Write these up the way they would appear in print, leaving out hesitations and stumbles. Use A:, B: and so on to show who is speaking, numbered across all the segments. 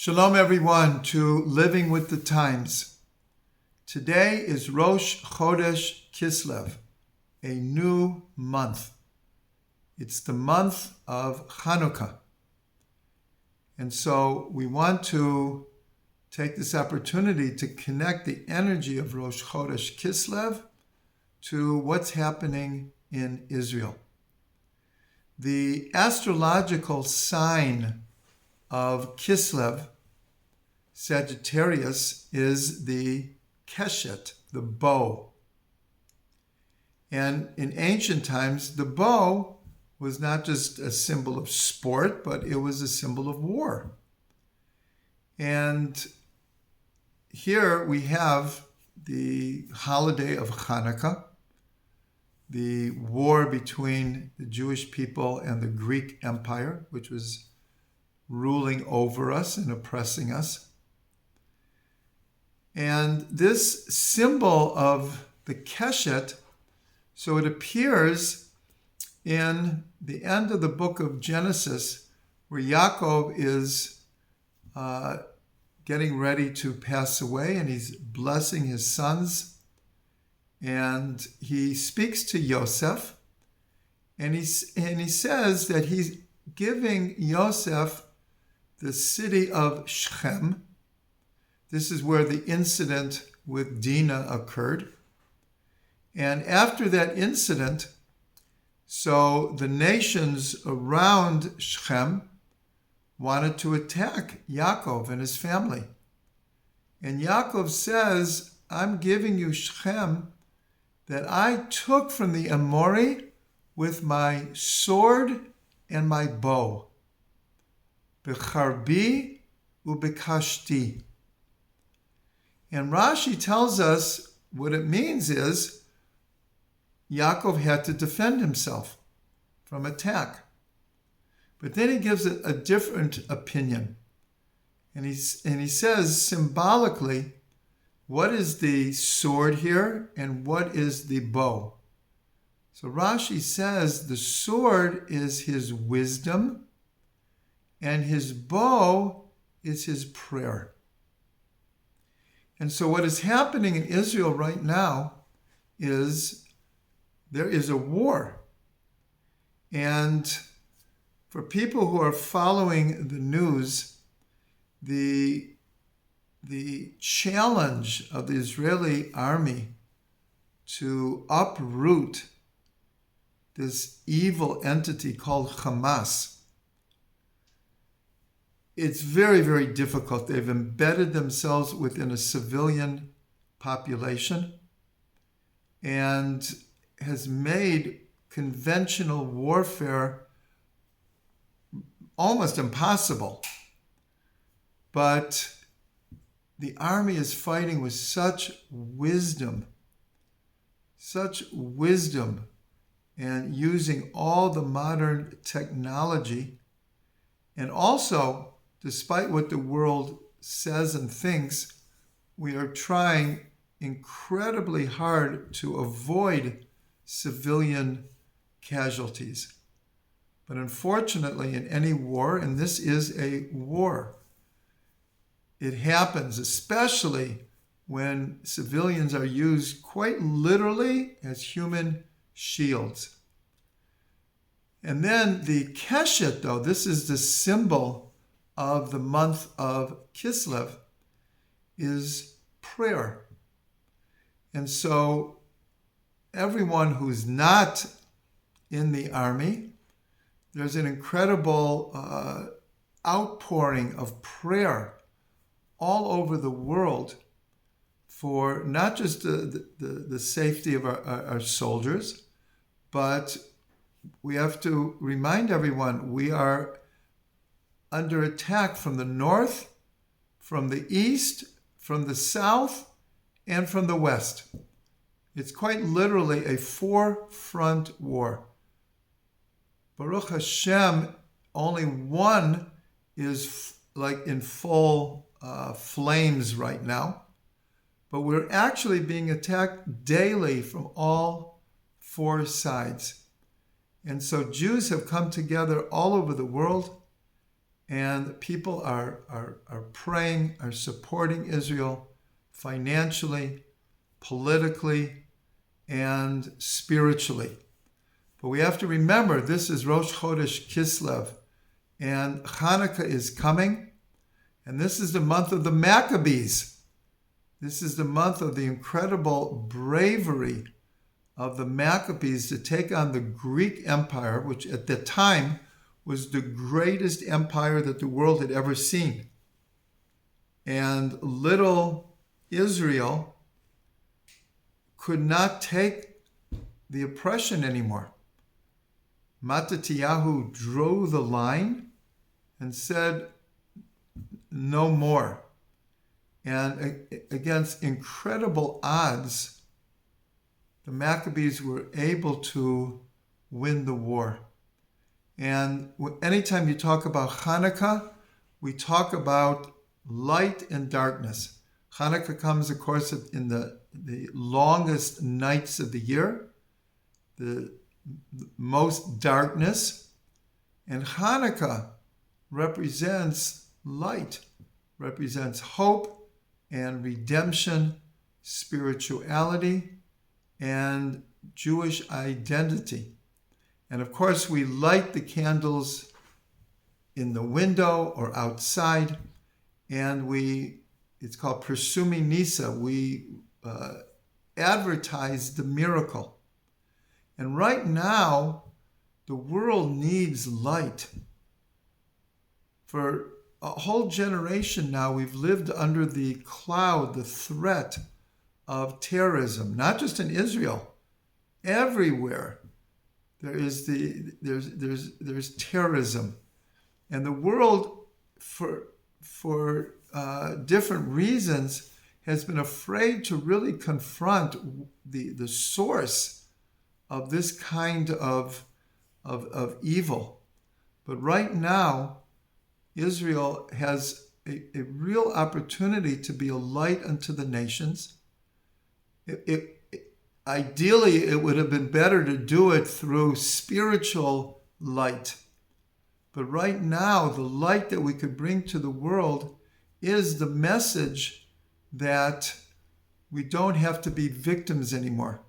A: Shalom everyone to Living with the Times. Today is Rosh, Chodesh, Kislev, a new month. It's the month of Hanukkah. And so we want to take this opportunity to connect the energy of Rosh Chodesh Kislev to what's happening in Israel. The astrological sign of Kislev, Sagittarius, is the Kesit, the bow. And in ancient times, the bow was not just a symbol of sport, but it was a symbol of war. And here we have the holiday of Hanukkah, the war between the Jewish people and the Greek Empire, which was ruling over us and oppressing us. And this symbol of the Keshet, so it appears in the end of the book of Genesis, where Yaakov is getting ready to pass away, and he's blessing his sons. And he speaks to Yosef, and he says that he's giving Yosef the city of Shechem. This is where the incident with Dinah occurred. And after that incident, so the nations around Shechem wanted to attack Yaakov and his family. And Yaakov says, I'm giving you Shechem that I took from the Amori with my sword and my bow. B'charbi u'b'kashti. And Rashi tells us what it means is Yaakov had to defend himself from attack. But then he gives it a different opinion. And he says symbolically, what is the sword here and what is the bow? So Rashi says the sword is his wisdom and his bow is his prayer. And so what is happening in Israel right now is there is a war. And for people who are following the news, the challenge of the Israeli army to uproot this evil entity called Hamas, it's very, very difficult. They've embedded themselves within a civilian population and has made conventional warfare almost impossible. But the army is fighting with such wisdom, and using all the modern technology. And also, despite what the world says and thinks, we are trying incredibly hard to avoid civilian casualties. But unfortunately, in any war, and this is a war, it happens, especially when civilians are used quite literally as human shields. And then the Keshet, though, this is the symbol of the month of Kislev, is prayer. And so everyone who's not in the army, there's an incredible outpouring of prayer all over the world for not just the safety of our soldiers, but we have to remind everyone we are under attack from the north, from the east, from the south, and from the west. It's quite literally a four-front war. Baruch Hashem, only one is like in full flames right now, but we're actually being attacked daily from all four sides. And so Jews have come together all over the world, And people are praying, are supporting Israel financially, politically, and spiritually. But we have to remember, this is Rosh Chodesh Kislev, and Hanukkah is coming, and this is the month of the Maccabees. This is the month of the incredible bravery of the Maccabees to take on the Greek Empire, which at the time was the greatest empire that the world had ever seen. And little Israel could not take the oppression anymore. Mattatyahu drew the line and said, no more. And against incredible odds, the Maccabees were able to win the war. And anytime you talk about Hanukkah, we talk about light and darkness. Hanukkah comes, of course, in the longest nights of the year, the most darkness. And Hanukkah represents light, represents hope and redemption, spirituality, and Jewish identity. And of course, we light the candles in the window or outside, and it's called Persumi Nisa. We advertise the miracle. And right now, the world needs light. For a whole generation now, we've lived under the cloud, the threat of terrorism, not just in Israel, everywhere. There's terrorism, and the world, for different reasons, has been afraid to really confront the source of this kind of evil. But right now, Israel has a real opportunity to be a light unto the nations. Ideally, it would have been better to do it through spiritual light. But right now, the light that we could bring to the world is the message that we don't have to be victims anymore.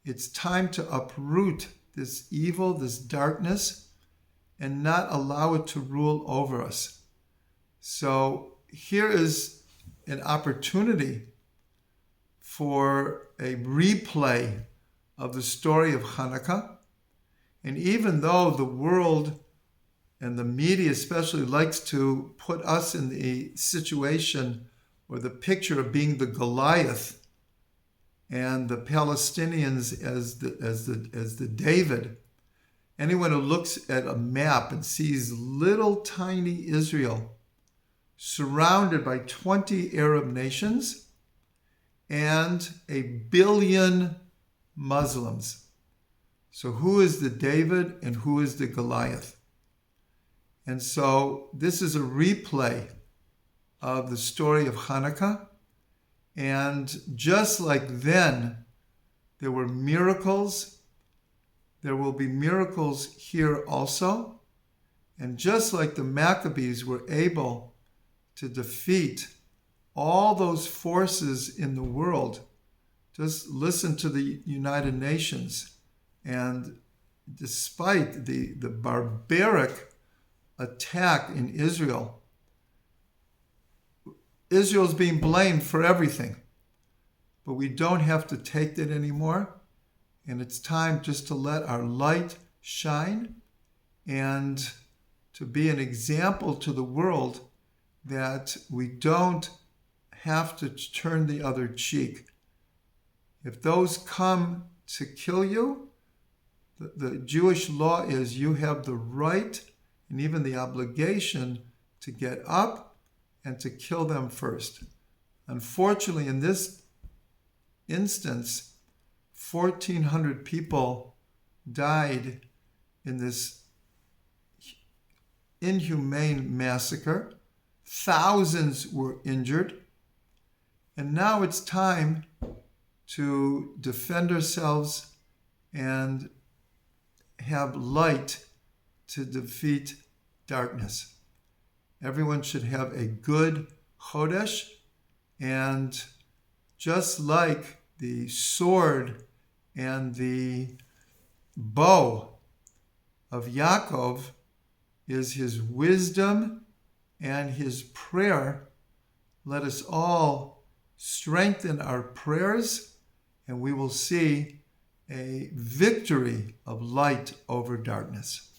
A: It's time to uproot this evil, this darkness, and not allow it to rule over us. So here is an opportunity for a replay of the story of Hanukkah. And even though the world and the media especially likes to put us in the situation or the picture of being the Goliath and the Palestinians as the David, anyone who looks at a map and sees little tiny Israel surrounded by 20 Arab nations and 1 billion Muslims. So who is the David and who is the Goliath? And so this is a replay of the story of Hanukkah. And just like then, there were miracles, there will be miracles here also. And just like the Maccabees were able to defeat all those forces in the world, just listen to the United Nations. And despite the barbaric attack in Israel, Israel's being blamed for everything. But we don't have to take that anymore. And it's time just to let our light shine and to be an example to the world that we don't have to turn the other cheek. If those come to kill you, the Jewish law is you have the right and even the obligation to get up and to kill them first. Unfortunately, in this instance, 1,400 people died in this inhumane massacre. Thousands were injured. And now it's time to defend ourselves and have light to defeat darkness. Everyone should have a good Chodesh. And just like the sword and the bow of Yaakov is his wisdom and his prayer, let us all strengthen our prayers, and we will see a victory of light over darkness.